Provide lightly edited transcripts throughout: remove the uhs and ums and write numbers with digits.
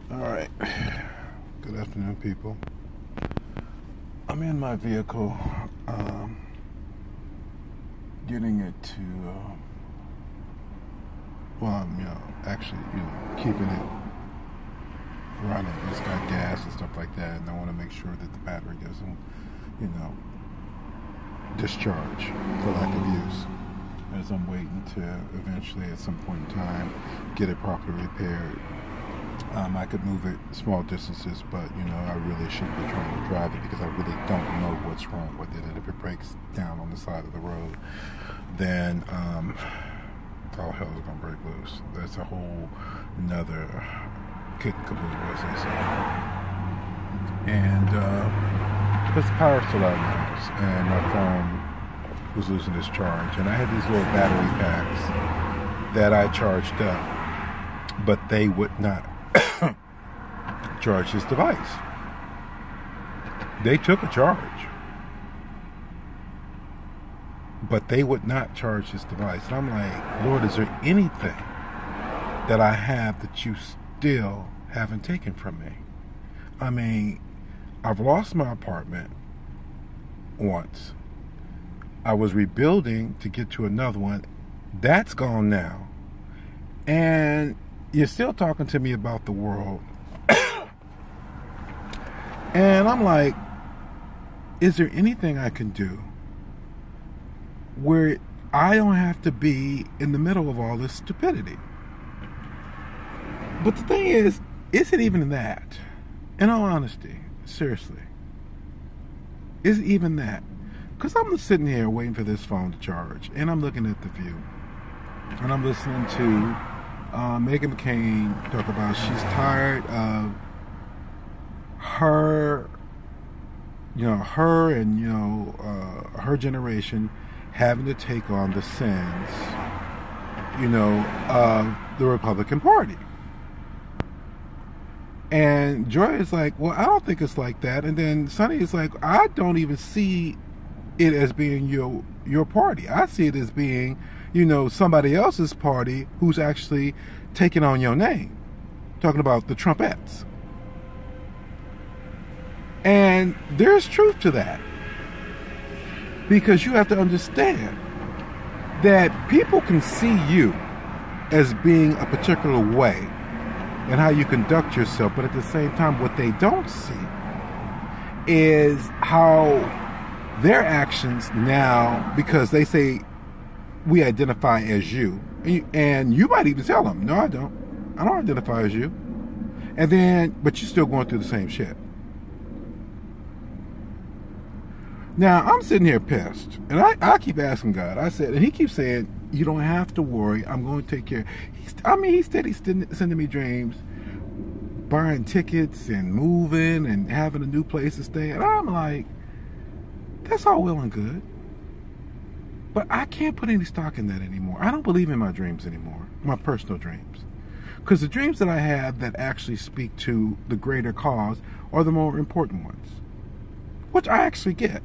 All right. Good afternoon, people. I'm in my vehicle, getting it to, actually, keeping it running. It's got gas and stuff like that, and I want to make sure that the battery doesn't, discharge for lack of use. As I'm waiting to eventually, at some point in time, get it properly repaired. I could move it small distances, but I really shouldn't be trying to drive it because I really don't know what's wrong with it. And if it breaks down on the side of the road, then all hell is gonna break loose. That's a whole another kick and caboodle, as they say. And because the power's still out of my house, and my phone was losing its charge, and I had these little battery packs that I charged up, but they would not charge this device. They took a charge, but they would not charge this device. And I'm like, Lord, is there anything that I have that you still haven't taken from me? I mean, I've lost my apartment once. I was rebuilding to get to another one. That's gone now. And you're still talking to me about the world. And I'm like, is there anything I can do where I don't have to be in the middle of all this stupidity? But the thing is it even that? In all honesty, seriously, is it even that? Because I'm sitting here waiting for this phone to charge, and I'm looking at the view, and I'm listening to Meghan McCain talk about she's tired of her and her generation having to take on the sins, of the Republican Party. And Joy is like, well, I don't think it's like that. And then Sonny is like, I don't even see it as being your party. I see it as being, somebody else's party who's actually taking on your name. Talking about the Trumpettes. And there's truth to that. Because you have to understand that people can see you as being a particular way and how you conduct yourself, but at the same time, what they don't see is how their actions now, because they say we identify as you, and you might even tell them, no, I don't identify as you, and then but you're still going through the same shit. Now I'm sitting here pissed, and I keep asking God. I said, and He keeps saying, you don't have to worry, I'm going to take care. He's sending me dreams, buying tickets and moving and having a new place to stay, and I'm like, that's all well and good, but I can't put any stock in that anymore. I don't believe in my dreams anymore, my personal dreams. Because the dreams that I have that actually speak to the greater cause are the more important ones, which I actually get.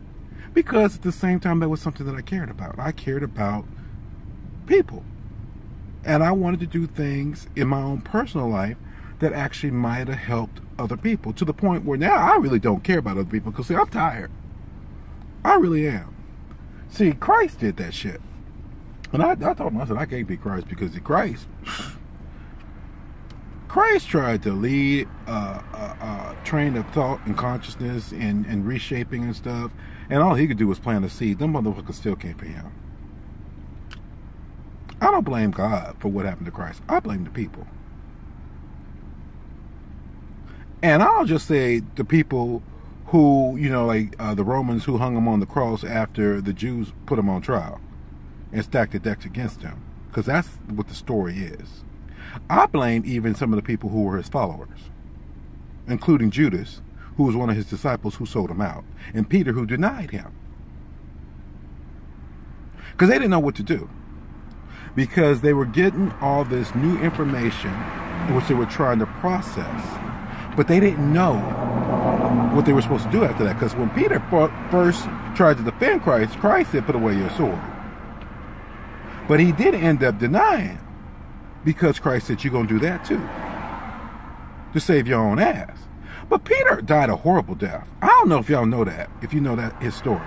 Because at the same time, that was something that I cared about. I cared about people. And I wanted to do things in my own personal life that actually might have helped other people. To the point where now I really don't care about other people. Because, see, I'm tired. I really am. See, Christ did that shit. And I told him, I said, I can't be Christ because Christ tried to lead a train of thought and consciousness and reshaping and stuff. And all he could do was plant a seed. Them motherfuckers still came for him. I don't blame God for what happened to Christ. I blame the people. And I'll just say the people who, the Romans who hung him on the cross after the Jews put him on trial and stacked the decks against him. Because that's what the story is. I blame even some of the people who were his followers, including Judas, who was one of his disciples who sold him out, and Peter, who denied him. Because they didn't know what to do. Because they were getting all this new information, which they were trying to process, but they didn't know what they were supposed to do after that. Because when Peter first tried to defend Christ, Christ said, put away your sword. But he did end up denying, because Christ said, you're going to do that too. to save your own ass. But Peter died a horrible death. I don't know if y'all know that, if you know that his story.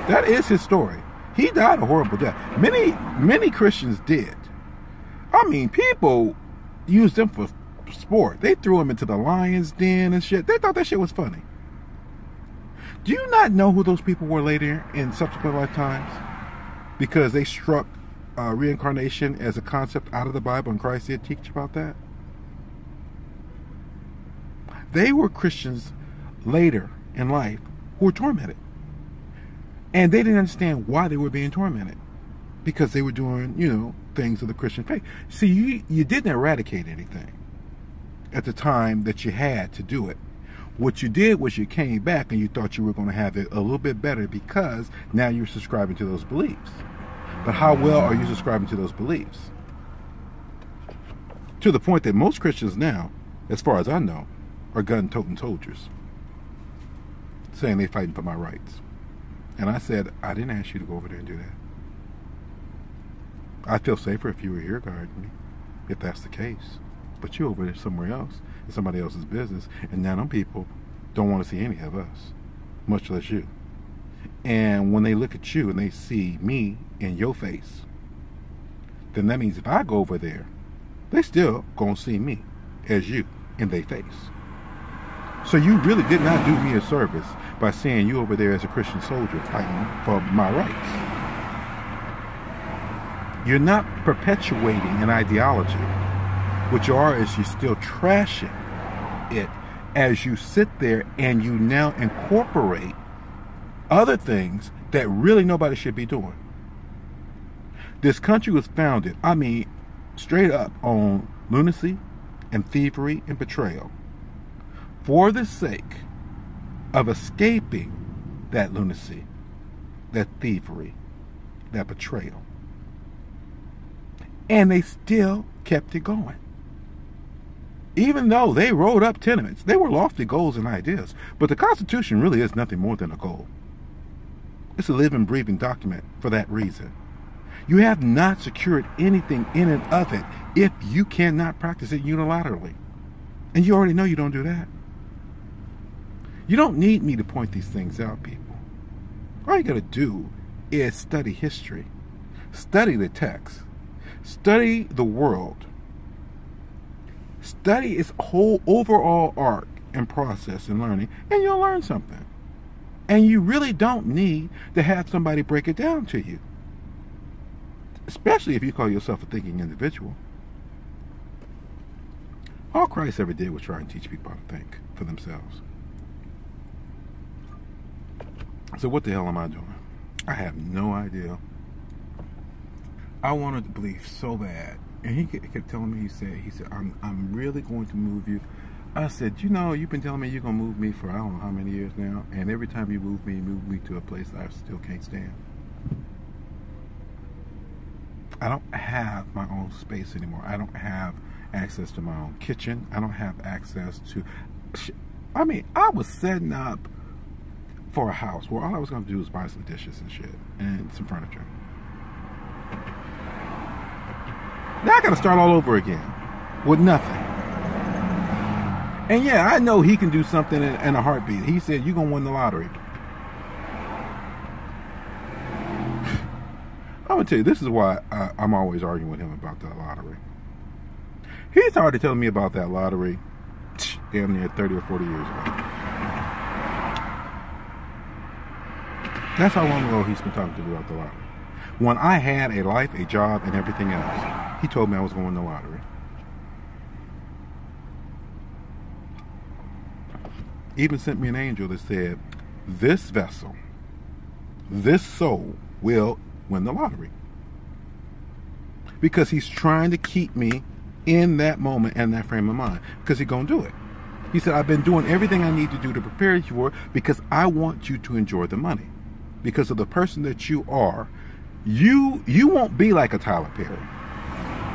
That is his story. He died a horrible death. Many Christians did. I mean, people used him for sport. They threw him into the lion's den and shit. They thought that shit was funny. Do you not know who those people were later in subsequent lifetimes? Because they struck reincarnation as a concept out of the Bible, and Christ did teach about that. They were Christians later in life who were tormented. And they didn't understand why they were being tormented. Because they were doing, things of the Christian faith. See, you didn't eradicate anything at the time that you had to do it. What you did was you came back and you thought you were going to have it a little bit better because now you're subscribing to those beliefs. But how well are you subscribing to those beliefs? To the point that most Christians now, as far as I know, are gun-toting soldiers, saying they're fighting for my rights. And I said, I didn't ask you to go over there and do that. I'd feel safer if you were here guarding me, if that's the case. But you're over there somewhere else, in somebody else's business, and now them people don't want to see any of us, much less you. And when they look at you and they see me in your face, then that means if I go over there, they still gonna see me as you in their face. So you really did not do me a service by saying you over there as a Christian soldier fighting for my rights. You're not perpetuating an ideology. What you are is you're still trashing it as you sit there and you now incorporate other things that really nobody should be doing. This country was founded, straight up on lunacy and thievery and betrayal for the sake of escaping that lunacy, that thievery, that betrayal. And they still kept it going. Even though they wrote up tenements, they were lofty goals and ideas. But the Constitution really is nothing more than a goal. It's a living, breathing document for that reason. You have not secured anything in and of it if you cannot practice it unilaterally. And you already know you don't do that. You don't need me to point these things out, people. All you got to do is study history. Study the text. Study the world. Study its whole overall arc and process and learning, and you'll learn something. And you really don't need to have somebody break it down to you. Especially if you call yourself a thinking individual. All Christ ever did was try and teach people how to think for themselves. So what the hell am I doing? I have no idea. I wanted to believe so bad. And he kept telling me, he said, I'm really going to move you. I said, you've been telling me you're going to move me for I don't know how many years now. And every time you move me to a place I still can't stand. I don't have my own space anymore. I don't have access to my own kitchen. I don't have access to... I was setting up for a house where all I was going to do was buy some dishes and shit. And some furniture. Now I got to start all over again. With nothing. And yeah, I know he can do something in a heartbeat. He said, you're going to win the lottery. I'm going to tell you, this is why I'm always arguing with him about that lottery. He started telling me about that lottery damn near 30 or 40 years ago. That's how long ago he's been talking to me about the lottery. When I had a life, a job, and everything else, he told me I was going to win the lottery. Even sent me an angel that said, this vessel, this soul will win the lottery. Because he's trying to keep me in that moment and that frame of mind. Because he's going to do it. He said, I've been doing everything I need to do to prepare you for it because I want you to enjoy the money. Because of the person that you are, you won't be like a Tyler Perry.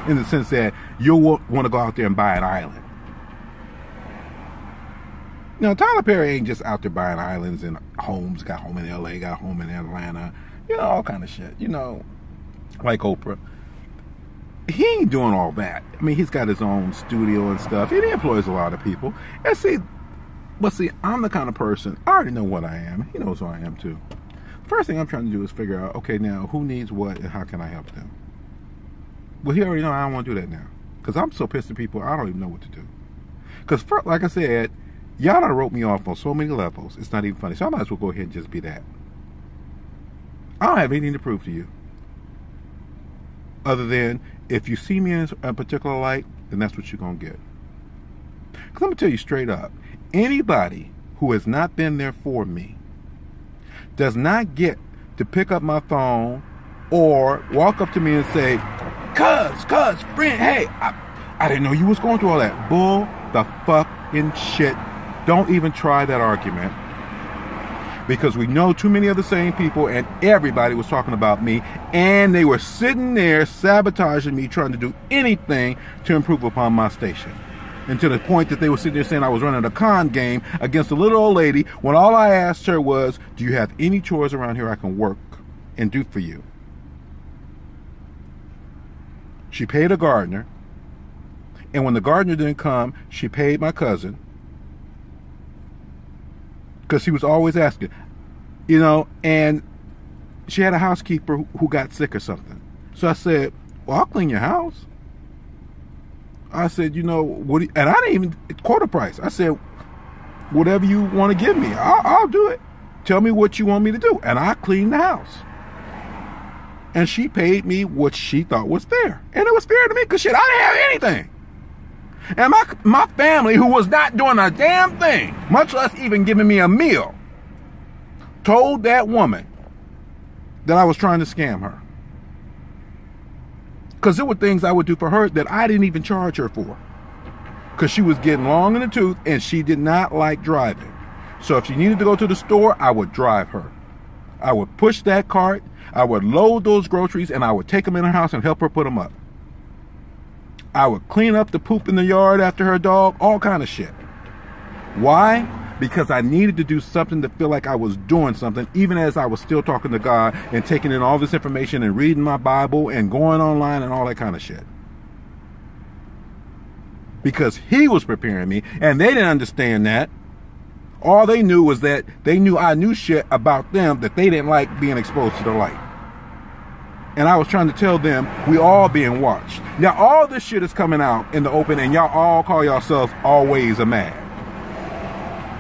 In the sense that you'll want to go out there and buy an island. Now, Tyler Perry ain't just out there buying islands and homes. Got home in LA, got home in Atlanta. All kind of shit. Like Oprah. he ain't doing all that. I mean, he's got his own studio and stuff. And he employs a lot of people. And see, I'm the kind of person, I already know what I am. He knows who I am too. First thing I'm trying to do is figure out, okay, now who needs what and how can I help them? Well, he already know I don't want to do that now. Because I'm so pissed at people, I don't even know what to do. Because, like I said, y'all done wrote me off on so many levels, it's not even funny. So I might as well go ahead and just be that. I don't have anything to prove to you. Other than, if you see me in a particular light, then that's what you're going to get. Because I'm going to tell you straight up, anybody who has not been there for me does not get to pick up my phone or walk up to me and say, cuz, friend, hey, I didn't know you was going through all that. Bull the fucking shit. Don't even try that argument. Because we know too many of the same people, and everybody was talking about me, and they were sitting there sabotaging me, trying to do anything to improve upon my station. And to the point that they were sitting there saying I was running a con game against a little old lady, when all I asked her was, do you have any chores around here I can work and do for you? She paid a gardener, and when the gardener didn't come, she paid my cousin, because he was always asking, you know, and she had a housekeeper who got sick or something. So I said, well, I'll clean your house. I said, you know, and I didn't even quote a price. I said, whatever you want to give me, I'll do it. Tell me what you want me to do, and I cleaned the house. And she paid me what she thought was fair. And it was fair to me, because shit, I didn't have anything. And my family, who was not doing a damn thing, much less even giving me a meal, told that woman that I was trying to scam her. Because there were things I would do for her that I didn't even charge her for. Because she was getting long in the tooth and she did not like driving. So if she needed to go to the store, I would drive her. I would push that cart, I would load those groceries, and I would take them in her house and help her put them up. I would clean up the poop in the yard after her dog, all kind of shit. Why? Because I needed to do something to feel like I was doing something, even as I was still talking to God and taking in all this information and reading my Bible and going online and all that kind of shit. Because he was preparing me, and they didn't understand that. All they knew was that they knew I knew shit about them that they didn't like being exposed to the light. And I was trying to tell them we all being watched. Now all this shit is coming out in the open, and y'all all call yourselves always a man.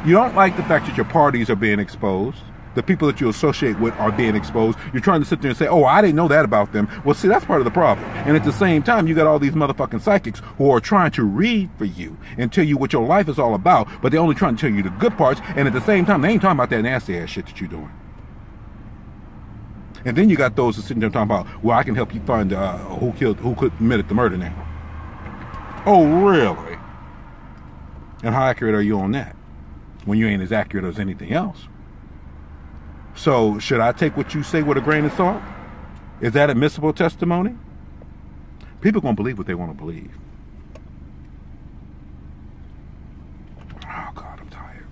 You don't like the fact that your parties are being exposed. The people that you associate with are being exposed. You're trying to sit there and say, oh, I didn't know that about them. Well, see, that's part of the problem. And at the same time, you got all these motherfucking psychics who are trying to read for you and tell you what your life is all about, but they're only trying to tell you the good parts. And at the same time, they ain't talking about that nasty ass shit that you're doing. And then you got those that sitting there talking about, well, I can help you find who committed the murder now. Oh, really? And how accurate are you on that? When you ain't as accurate as anything else. So, should I take what you say with a grain of salt? Is that admissible testimony? People gonna believe what they want to believe. Oh God, I'm tired.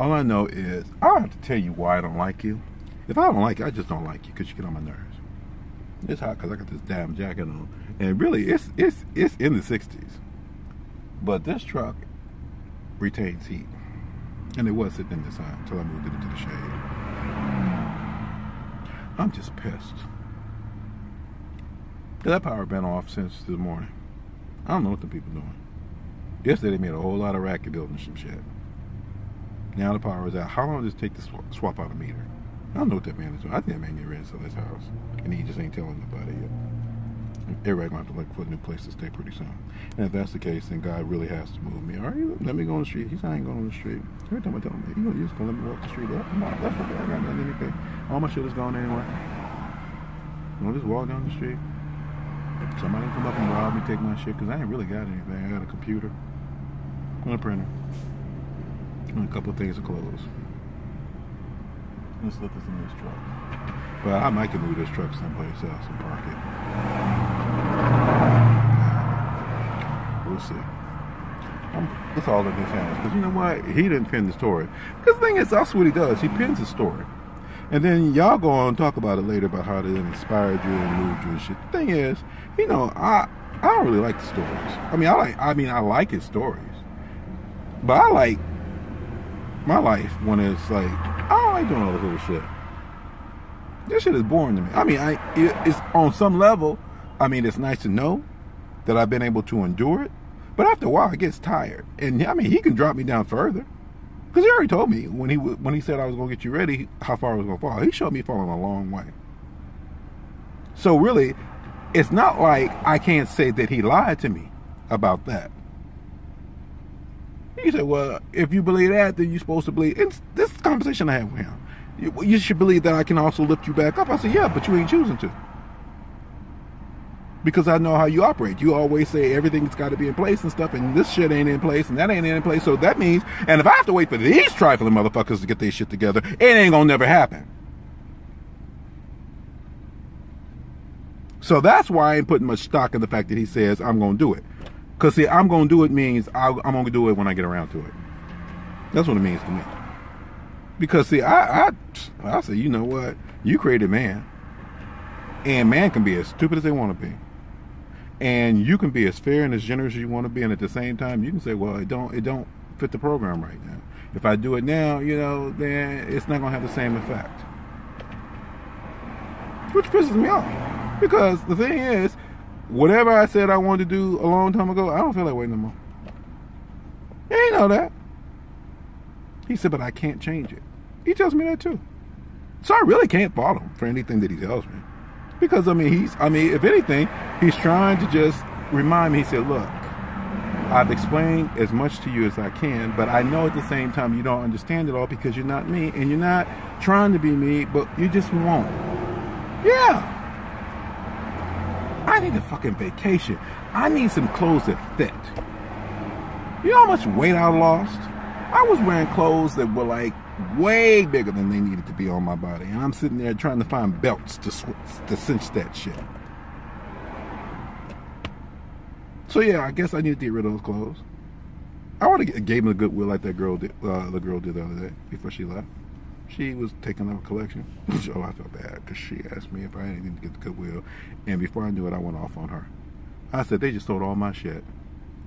All I know is, I don't have to tell you why I don't like you. If I don't like you, I just don't like you because you get on my nerves. It's hot because I got this damn jacket on. And really, it's in the 60s. But this truck retains heat. And it was sitting in the sun until I moved it into the shade. I'm just pissed. That power been off since this morning. I don't know what the people doing. Yesterday they made a whole lot of racket building some shit. Now the power is out. How long does it take to swap out a meter? I don't know what that man is doing. I think that man get ready to sell his house. And he just ain't telling nobody yet. Everybody gonna have to look for a new place to stay pretty soon. And if that's the case, then God really has to move me. All right, let me go on the street. He said I ain't going on the street. Every time I tell him, you just gonna let me walk the street up? That's okay. I got nothing anything. All my shit is gone anyway. I'll just walk down the street. Somebody come up and rob me, take my shit, because I ain't really got anything. I got a computer, and a printer, and a couple of things of clothes. Let's look at some of this truck. Well, I might can move this truck someplace else and park it. We'll see. It's all in his hands. Because you know what? He didn't pin the story. Because the thing is, that's what he does. He pins the story. And then y'all go on and talk about it later about how it inspired you and moved you and shit. The thing is, you know, I don't really like the stories. I like his stories. But I like my life when it's like, I don't like doing all this little shit. This shit is boring to me. I mean, it's on some level, I mean, it's nice to know that I've been able to endure it. But after a while, it gets tired. And I mean, he can drop me down further. Because he already told me when he said I was going to get you ready, how far I was going to fall. He showed me falling a long way. So really, it's not like I can't say that he lied to me about that. He said, well, if you believe that, then you're supposed to believe. And this conversation I had with him. You should believe that I can also lift you back up. I said, yeah, but you ain't choosing to. Because I know how you operate. You always say everything's got to be in place and stuff, and this shit ain't in place, and that ain't in place. So that means, and if I have to wait for these trifling motherfuckers to get their shit together, it ain't gonna never happen. So that's why I ain't putting much stock in the fact that he says I'm gonna do it. Because see, I'm gonna do it means I'm gonna do it when I get around to it. That's what it means to me. Because see, I say, you know what? You created man. And man can be as stupid as they want to be. And you can be as fair and as generous as you want to be, and at the same time, you can say, well, it don't fit the program right now. If I do it now, you know, then it's not going to have the same effect. Which pisses me off. Because the thing is, whatever I said I wanted to do a long time ago, I don't feel that way no more. He ain't know that. He said, but I can't change it. He tells me that too. So I really can't fault him for anything that he tells me. Because, I mean, if anything, he's trying to just remind me. He said, look, I've explained as much to you as I can, but I know at the same time you don't understand it all because you're not me, and you're not trying to be me, but you just won't. Yeah. I need a fucking vacation. I need some clothes that fit. You know how much weight I lost? I was wearing clothes that were like way bigger than they needed to be on my body, and I'm sitting there trying to find belts to cinch that shit. So yeah, I guess I need to get rid of those clothes. I would have gave them a Goodwill like that girl did. The girl did the other day before she left. She was taking up a collection. So I felt bad because she asked me if I had anything to get the Goodwill, and before I knew it, I went off on her. I said, they just sold all my shit,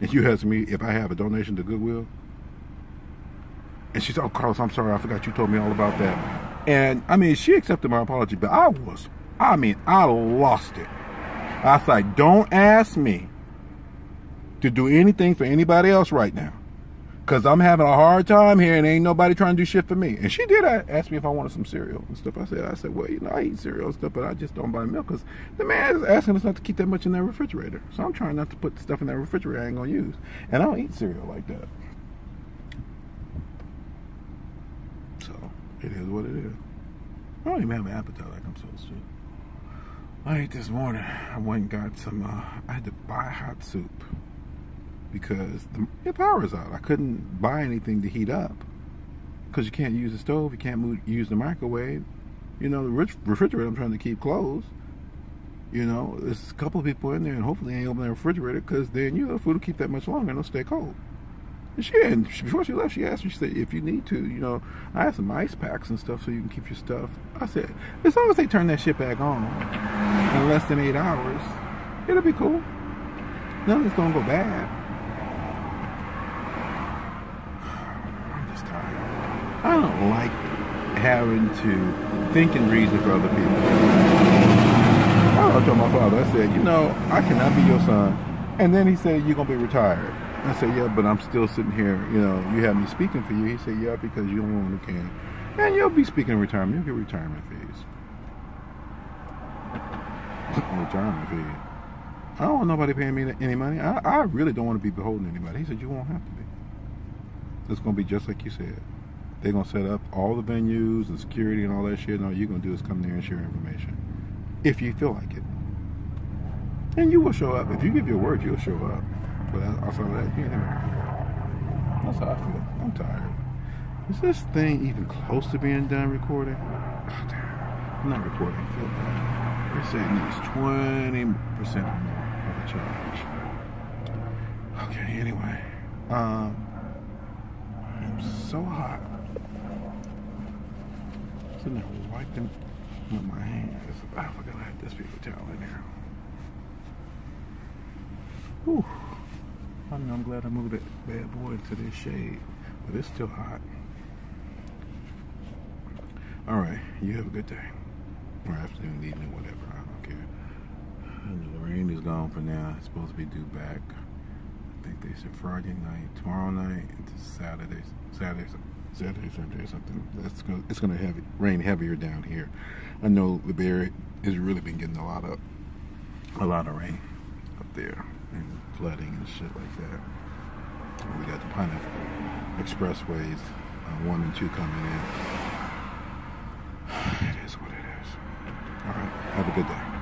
and you asked me if I have a donation to Goodwill. And she said, oh, Carlos, I'm sorry. I forgot you told me all about that. And, I mean, she accepted my apology, but I lost it. I was like, don't ask me to do anything for anybody else right now. Because I'm having a hard time here and ain't nobody trying to do shit for me. And she did ask me if I wanted some cereal and stuff. I said, well, you know, I eat cereal and stuff, but I just don't buy milk. Because the man is asking us not to keep that much in that refrigerator. So I'm trying not to put stuff in that refrigerator I ain't going to use. And I don't eat cereal like that. It is what it is. I don't even have an appetite like I'm supposed to. I ate this morning. I went and got some, I had to buy hot soup because the power's out. I couldn't buy anything to heat up because you can't use the stove, you can't use the microwave. You know, the refrigerator I'm trying to keep closed. You know, there's a couple of people in there and hopefully they ain't open the refrigerator because then, you know, the food will keep that much longer and it'll stay cold. And before she left, she asked me, she said, if you need to, you know, I have some ice packs and stuff so you can keep your stuff. I said, as long as they turn that shit back on in less than 8 hours, it'll be cool. Nothing's gonna go bad. I'm just tired. I don't like having to think and reason for other people. I told my father, I said, you know, I cannot be your son. And then he said, you're gonna be retired. I said, yeah, but I'm still sitting here, you know, you have me speaking for you. He said, yeah, because you're the one who can. And you'll be speaking in retirement. You'll get retirement fees. Retirement fees. I don't want nobody paying me any money. I really don't want to be beholden to anybody. He said, you won't have to be. It's going to be just like you said. They're going to set up all the venues and security and all that shit. And all you're going to do is come there and share information. If you feel like it. And you will show up. If you give your word, you'll show up. But outside of that, you know, that's how I feel. I'm tired. Is this thing even close to being done recording? Oh, damn. I'm not recording. I feel bad. They're saying it needs 20% more of a charge. Okay, anyway. I'm so hot. sitting there wiping with my hands. I forgot I had this paper towel in there. Whew. I'm glad I moved that bad boy into this shade, but it's still hot. All right, you have a good day, or afternoon, evening, whatever. I don't care. I know the rain is gone for now. It's supposed to be due back. I think they said Friday night, tomorrow night, into Saturday, Sunday, something. It's gonna rain heavier down here. I know the Bay Area has really been getting a lot of rain up there, and flooding and shit like that. We got the Pineapple Expressways 1 and 2 coming in. It is what it is. All right, have a good day.